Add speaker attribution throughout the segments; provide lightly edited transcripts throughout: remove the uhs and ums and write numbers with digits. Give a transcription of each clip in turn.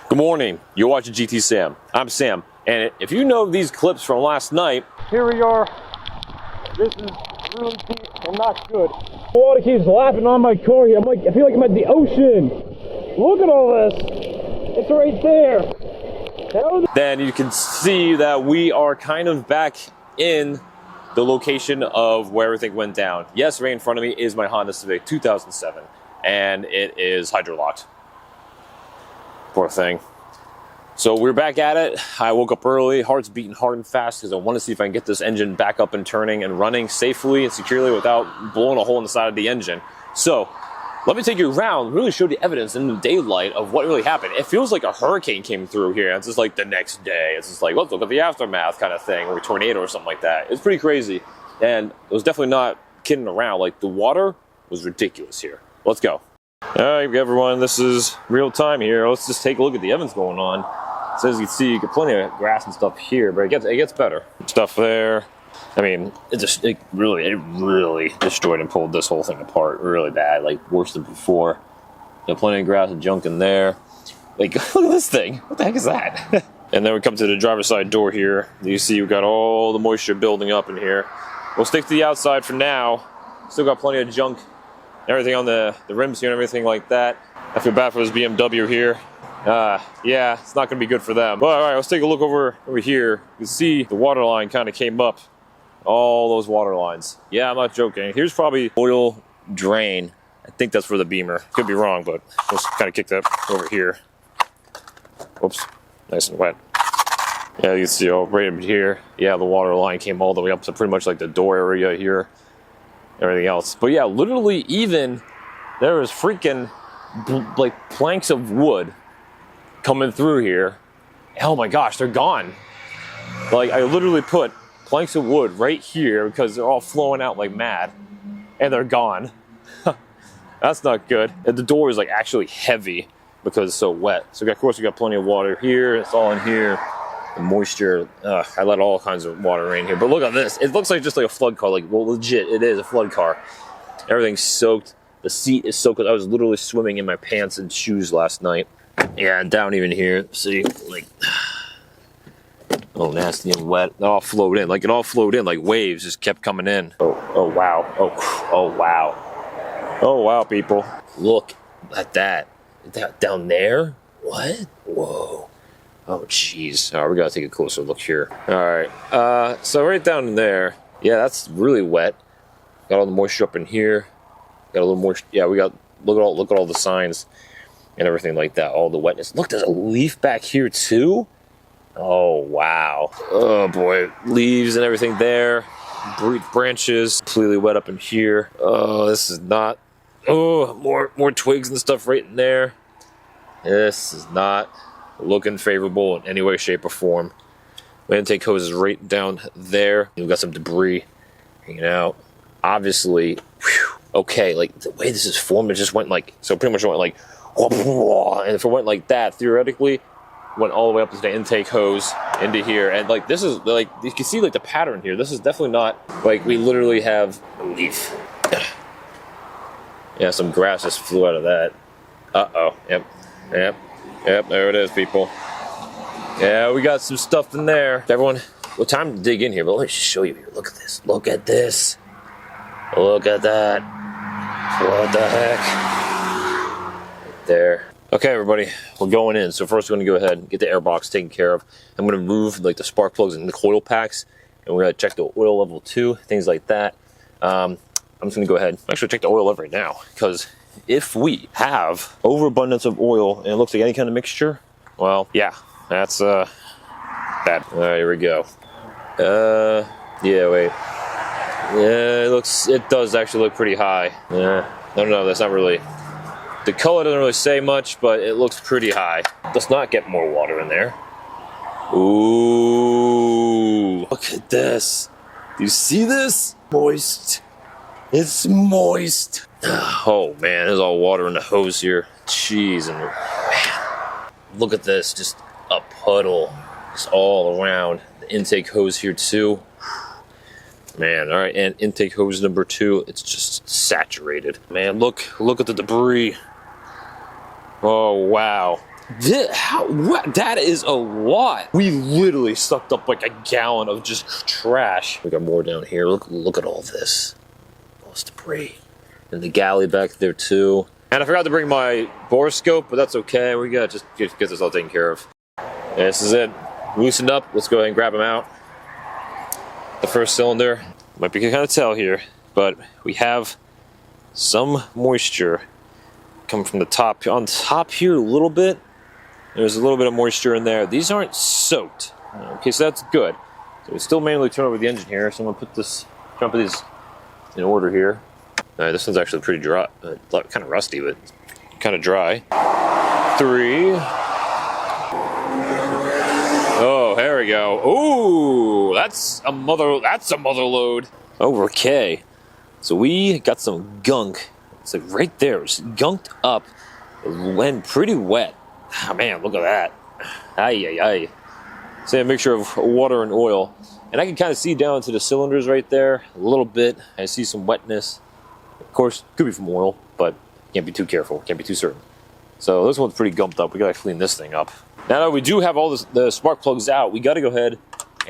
Speaker 1: Good morning, you're watching GT Sam. I'm Sam, and if you know these clips from last night,
Speaker 2: here we are. This is really deep and not good. Water keeps lapping on my car here. I feel like I'm at the ocean. Look at all this. It's right there.
Speaker 1: then you can see that we are kind of back in the location of where everything went down. Yes, right in front of me is my Honda Civic 2007, and it is hydrolocked. Poor thing. So we're back at it. I woke up early, heart's beating hard and fast because I want to see if I can get this engine back up and turning and running safely and securely without blowing a hole in the side of the engine. So let me take you around, really show the evidence in the daylight of what really happened. It feels like a hurricane came through here. It's just like the next day. It's just like, let's look at the aftermath kind of thing, or a tornado or something like that. It's pretty crazy. And it was definitely not kidding around. Like, the water was ridiculous here. Let's go. All right, everyone, this is real time here. Let's just take a look at the evidence going on. So as you can see, you get plenty of grass and stuff here, but it gets better. Stuff there. I mean, it really destroyed and pulled this whole thing apart really bad, like worse than before. Plenty of grass and junk in there. Like, look at this thing. What the heck is that? And then we come to the driver's side door here. You see we've got all the moisture building up in here. We'll stick to the outside for now. Still got plenty of junk, everything on the rims here and everything like that. I feel bad for this BMW here. Yeah, it's not going to be good for them. But all right, let's take a look over here. You can see the water line kind of came up. All those water lines. Yeah, I'm not joking. Here's probably oil drain. I think that's for the Beamer. Could be wrong, but let's kind of kick that over here. Whoops, nice and wet. Yeah, you can see right in here. Yeah, the water line came all the way up to pretty much like the door area here. Everything else. But yeah, literally even there is freaking like planks of wood coming through here. Oh my gosh, they're gone. Like, I literally put planks of wood right here because they're all flowing out like mad, and they're gone. That's not good. And the door is like actually heavy because it's so wet. So of course we got plenty of water here. It's all in here. The moisture. I let all kinds of water rain here. But look at this. It looks like just like a flood car. Like, well, legit, it is a flood car. Everything's soaked. The seat is soaked. I was literally swimming in my pants and shoes last night. Yeah, and down even here. See, like, oh, nasty and wet. It all flowed in. Like, it all flowed in. Like, waves just kept coming in. Oh, wow. Oh, wow. Oh, wow, people. Look at that. Down there? What? Whoa. Oh, jeez. All right, we got to take a closer look here. All right. So right down in there, yeah, that's really wet. Got all the moisture up in here. Got a little moisture. Yeah, we got, look at all the signs and everything like that. All the wetness. Look, there's a leaf back here, too. Oh, wow. Oh, boy. Leaves and everything there. Branches. Completely wet up in here. Oh, this is not... Oh, more twigs and stuff right in there. This is not looking favorable in any way, shape, or form. My intake hose is right down there. We've got some debris hanging out. Obviously, whew, okay, like, the way this is formed, it just went like... So pretty much it went like... And if it went like that, theoretically... went all the way up to the intake hose into here, and like this is like you can see like the pattern here. This is definitely not like we literally have a leaf. Yeah, some grass just flew out of that. Yep, there it is, people. Yeah, we got some stuff in there. Everyone, well, time to dig in here, but let me show you here. Look at this. Look at this. Look at that. What the heck? Right there. Okay, everybody, we're going in. So first we're going to go ahead and get the air box taken care of. I'm going to remove like the spark plugs and the coil packs, and we're going to check the oil level too, things like that. I'm just going to go ahead and actually check the oil level right now, because if we have overabundance of oil and it looks like any kind of mixture, well, yeah, that's bad. All right, here we go. Yeah, wait. Yeah, it does actually look pretty high. Yeah, no, that's not really... The color doesn't really say much, but it looks pretty high. Let's not get more water in there. Ooh, look at this. Do you see this? Moist. It's moist. Oh man, there's all water in the hose here. Jeez, and man, look at this. Just a puddle. Just all around. The intake hose here too. Man, all right, and intake hose number 2, it's just saturated. Man, look at the debris. Oh, wow. What? That is a lot. We literally sucked up like a gallon of just trash. We got more down here. Look at all this. All this debris. And the galley back there too. And I forgot to bring my borescope, but that's okay. We gotta just get this all taken care of. And this is it. Loosened up. Let's go ahead and grab them out. The first cylinder. Might be kind of tell here, but we have some moisture coming from the top. On top here a little bit. There's a little bit of moisture in there. These aren't soaked. Okay, so that's good. So we still manually turn over the engine here. So I'm gonna put this, jump these in order here. All right, this one's actually pretty dry, kind of rusty, but kind of dry. 3. Oh, there we go. Ooh, that's a mother load. Okay, so we got some gunk. It's like right there. It's gunked up and pretty wet. Oh, man, look at that. Ay, ay, ay. Say a mixture of water and oil. And I can kind of see down to the cylinders right there a little bit. I see some wetness. Of course, could be from oil, but can't be too careful. Can't be too certain. So this one's pretty gumped up. We gotta clean this thing up. Now that we do have all the spark plugs out, we gotta go ahead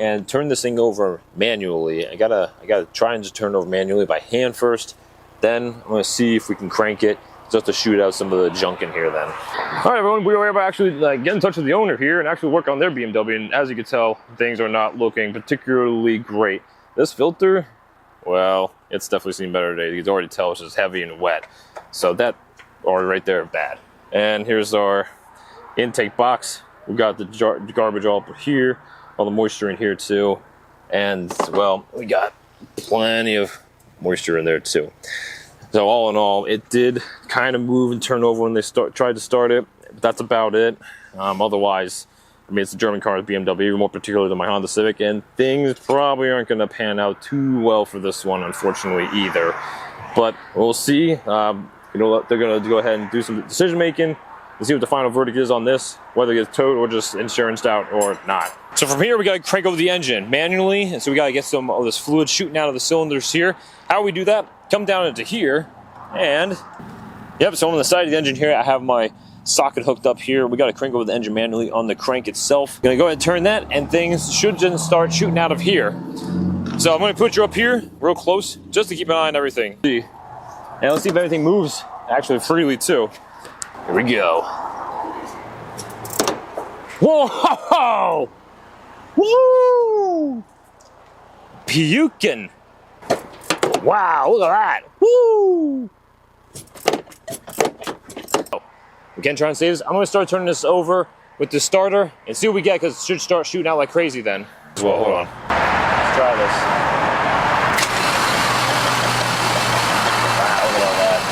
Speaker 1: and turn this thing over manually. I gotta try and just turn it over manually by hand first. Then I'm gonna see if we can crank it just to shoot out some of the junk in here then. All right, everyone, we were able to actually get in touch with the owner here and actually work on their BMW. And as you can tell, things are not looking particularly great. This filter, well, it's definitely seen better days. You can already tell it's just heavy and wet. So that already right there, bad. And here's our intake box. We got the garbage all up here, all the moisture in here too. And well, we got plenty of moisture in there too. So all in all, it did kind of move and turn over when they tried to start it. But that's about it. Otherwise, I mean, it's a German car, BMW, more particularly than my Honda Civic, and things probably aren't going to pan out too well for this one, unfortunately, either. But we'll see. You know, they're going to go ahead and do some decision making and see what the final verdict is on this, whether it gets towed or just insuranced out or not. So from here, we got to crank over the engine manually, and so we got to get some of this fluid shooting out of the cylinders here. How we do that? Come down into here, and yep, so on the side of the engine here, I have my socket hooked up here. We got to crank over the engine manually on the crank itself. Gonna go ahead and turn that, and things should just start shooting out of here. So I'm gonna put you up here real close just to keep an eye on everything. And let's see if everything moves actually freely too. Here we go. Whoa! Woo! Puking! Wow, look at that! Woo! We can try and save this. I'm gonna start turning this over with the starter and see what we get, because it should start shooting out like crazy then. Well, hold on. Let's try this. Wow, look at all that.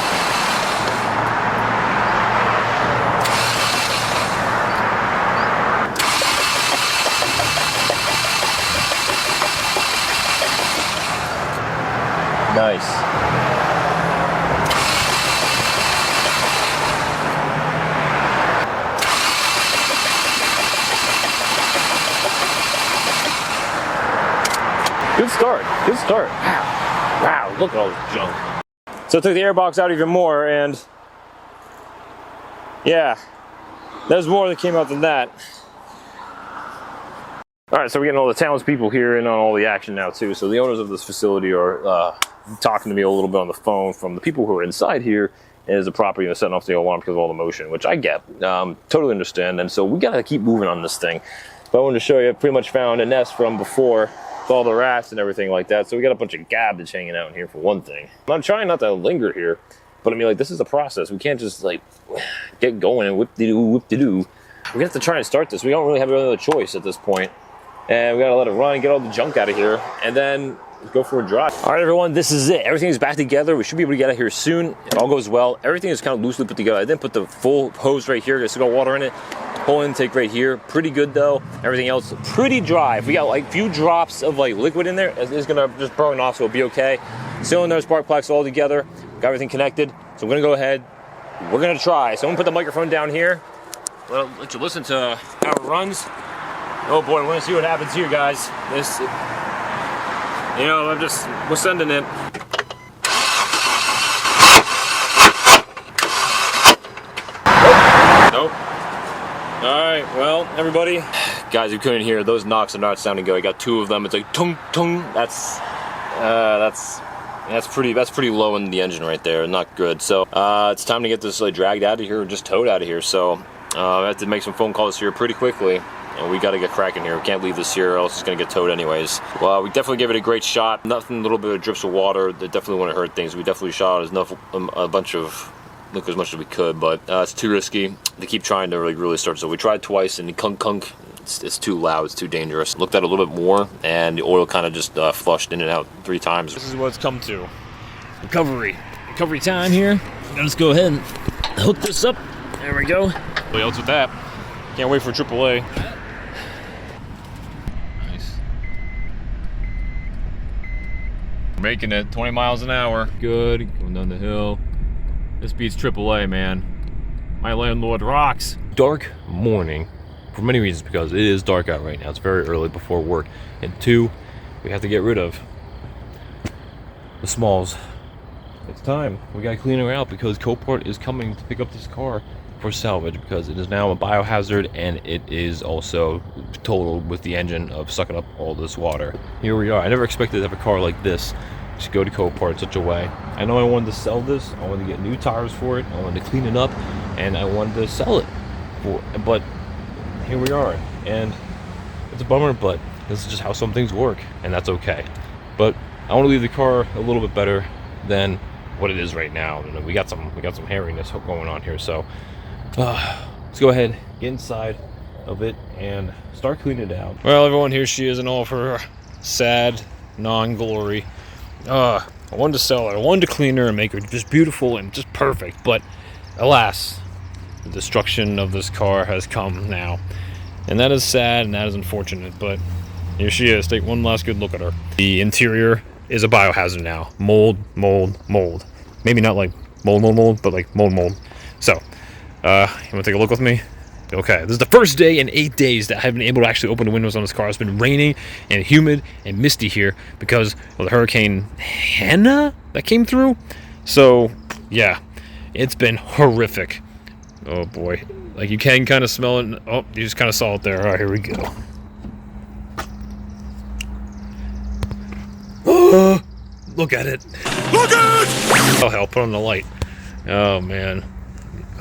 Speaker 1: Nice. Good start. Good start. Wow, look at all this junk. So I took the airbox out even more, and yeah, there's more that came out than that. All right, so we're getting all the townspeople here in on all the action now too. So the owners of this facility are talking to me a little bit on the phone from the people who are inside here as the property and setting off the alarm because of all the motion, which I get, totally understand. And so we gotta keep moving on this thing. But I wanted to show you, I pretty much found a nest from before with all the rats and everything like that. So we got a bunch of garbage hanging out in here for one thing. I'm trying not to linger here, but I mean, like, this is a process. We can't just like get going and whoop-de-doo. We have to try and start this. We don't really have any other choice at this point. And we gotta let it run and get all the junk out of here, and then go for a drive. All right, everyone, this is it. Everything is back together. We should be able to get out of here soon. It all goes well. Everything is kind of loosely put together. I didn't put the full hose right here. There's still got water in it. Whole intake right here. Pretty good though. Everything else pretty dry. If we got like a few drops of like liquid in there, it's gonna just burn off, so it'll be okay. Cylinder, spark plugs all together. Got everything connected. So I'm gonna go ahead. We're gonna try. So I'm gonna put the microphone down here. Let you listen to how it runs. Oh boy, we're gonna see what happens here, guys. This, you know, we're sending it. Nope. Alright, well, everybody. Guys, you couldn't hear, those knocks are not sounding good. I got 2 of them. It's like tung tung. That's pretty low in the engine right there. Not good. So it's time to get this like dragged out of here or just towed out of here. So I have to make some phone calls here pretty quickly. And we got to get cracking here. We can't leave this here or else it's going to get towed anyways. Well, we definitely gave it a great shot. Nothing, a little bit of drips of water that definitely wouldn't hurt things. We definitely shot a bunch of liquid as much as we could, but it's too risky to keep trying to really start. So we tried twice and kunk kunk. It's too loud, it's too dangerous. Looked at it a little bit more and the oil kind of just flushed in and out 3 times. This is what it's come to. Recovery time here. Let's go ahead and hook this up. There we go. What else with that? Can't wait for AAA. Nice. Making it 20 miles an hour. Good, going down the hill. This beats AAA, man. My landlord rocks. Dark morning for many reasons, because it is dark out right now. It's very early before work. And 2, we have to get rid of the smalls. It's time. We gotta clean her out because Copart is coming to pick up this car for salvage because it is now a biohazard and it is also totaled with the engine of sucking up all this water. Here we are. I never expected to have a car like this to go to Copart in such a way. I know I wanted to sell this. I wanted to get new tires for it. I wanted to clean it up and I wanted to sell it but here we are, and it's a bummer, but this is just how some things work, and that's okay. But I want to leave the car a little bit better than what it is right now. And we got some hairiness going on here, so let's go ahead, get inside of it, and start cleaning it out. Well, everyone, here she is in all of her sad non-glory. I wanted to sell her, I wanted to clean her and make her just beautiful and just perfect, but alas, the destruction of this car has come now. And that is sad and that is unfortunate, but here she is. Take one last good look at her. The interior is a biohazard now. Mold. Maybe not like mold, but like mold. So, you wanna take a look with me? Okay, this is the first day in 8 days that I haven't been able to actually open the windows on this car. It's been raining and humid and misty here because of the Hurricane Hannah that came through. So, yeah, it's been horrific. Oh boy, like you can kind of smell it. Oh, you just kind of saw it there. All right, here we go. Oh, look at it. Look at it! Oh hell, put on the light. Oh man.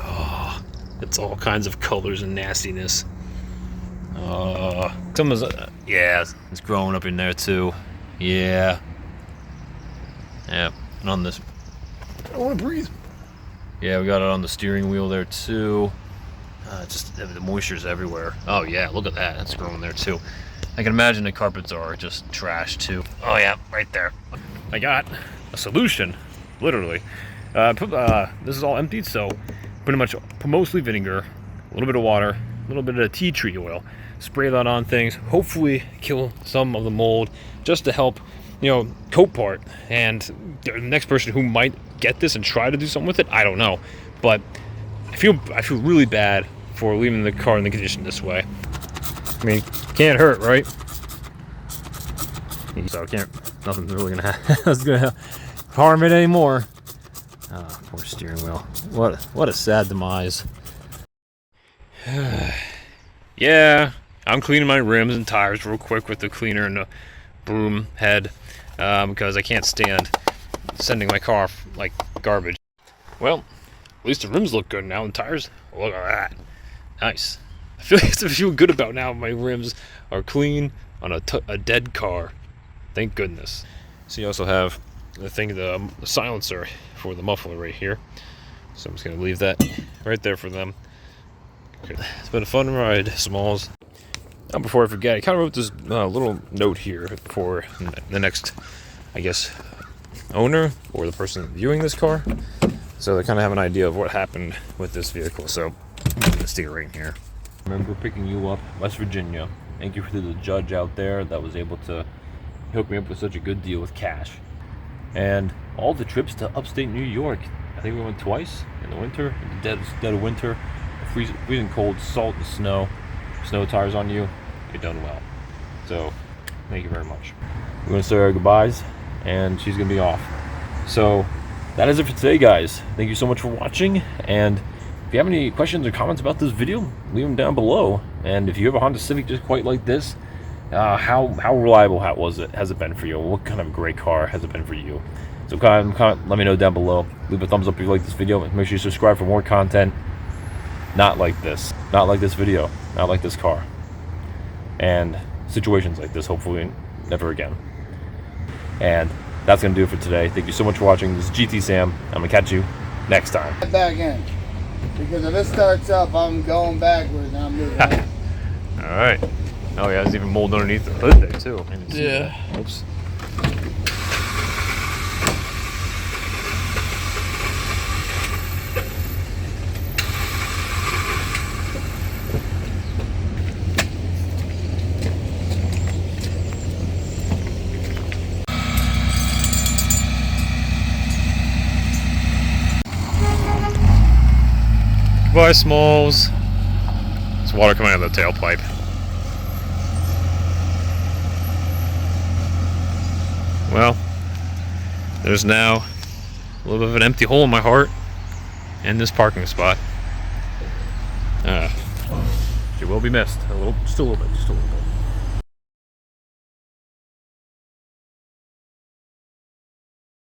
Speaker 1: Oh, it's all kinds of colors and nastiness. Someone's, yeah, it's growing up in there too. Yeah. Yeah, and on this. I don't want to breathe. Yeah, we got it on the steering wheel there too. Just the moisture's everywhere. Oh yeah, look at that. That's growing there too. I can imagine the carpets are just trash too. Oh yeah, right there. I got a solution, literally. This is all emptied, so pretty much mostly vinegar, a little bit of water, a little bit of tea tree oil. Spray that on things, hopefully kill some of the mold, just to help, Copart and the next person who might get this and try to do something with it. I don't know, but I feel really bad for leaving the car in the condition this way. I mean, can't hurt, right? So nothing's really gonna harm it anymore. Oh, poor steering wheel. What a sad demise. Yeah, I'm cleaning my rims and tires real quick with the cleaner and the broom head because I can't stand sending my car off like garbage. Well, at least the rims look good now and tires. Look at that. Nice. I feel good about now my rims are clean on a dead car. Thank goodness. So you also have the silencer for the muffler right here. So I'm just going to leave that right there for them. Okay. It's been a fun ride, Smalls. Now before I forget, I kind of wrote this little note here for the next, I guess, owner or the person viewing this car. So they kind of have an idea of what happened with this vehicle. So I'm going to stick it right in here. I remember picking you up, West Virginia. Thank you to the judge out there that was able to hook me up with such a good deal with cash. And all the trips to upstate New York. I think we went twice in the winter, in the dead of winter. Freezing cold, salt and snow tires on you, you're done well. So, thank you very much. We're going to say our goodbyes, and she's going to be off. So, that is it for today, guys. Thank you so much for watching, and if you have any questions or comments about this video, leave them down below. And if you have a Honda Civic just quite like this, how reliable has it been for you? What kind of great car has it been for you? So let me know down below. Leave a thumbs up if you like this video. Make sure you subscribe for more content. Not like this video, not like this car, and situations like this, hopefully never again. And that's gonna do it for today. Thank you so much for watching. This is GT Sam. I'm gonna catch you next time.
Speaker 3: Back in, because if this starts up, I'm going backwards and I'm moving.
Speaker 1: All right. Oh yeah, there's even mold underneath the hood there too.
Speaker 2: Yeah.
Speaker 1: Oops. Goodbye, Smalls. There's water coming out of the tailpipe. Well, there's now a little bit of an empty hole in my heart and this parking spot. She will be missed. Just a little bit.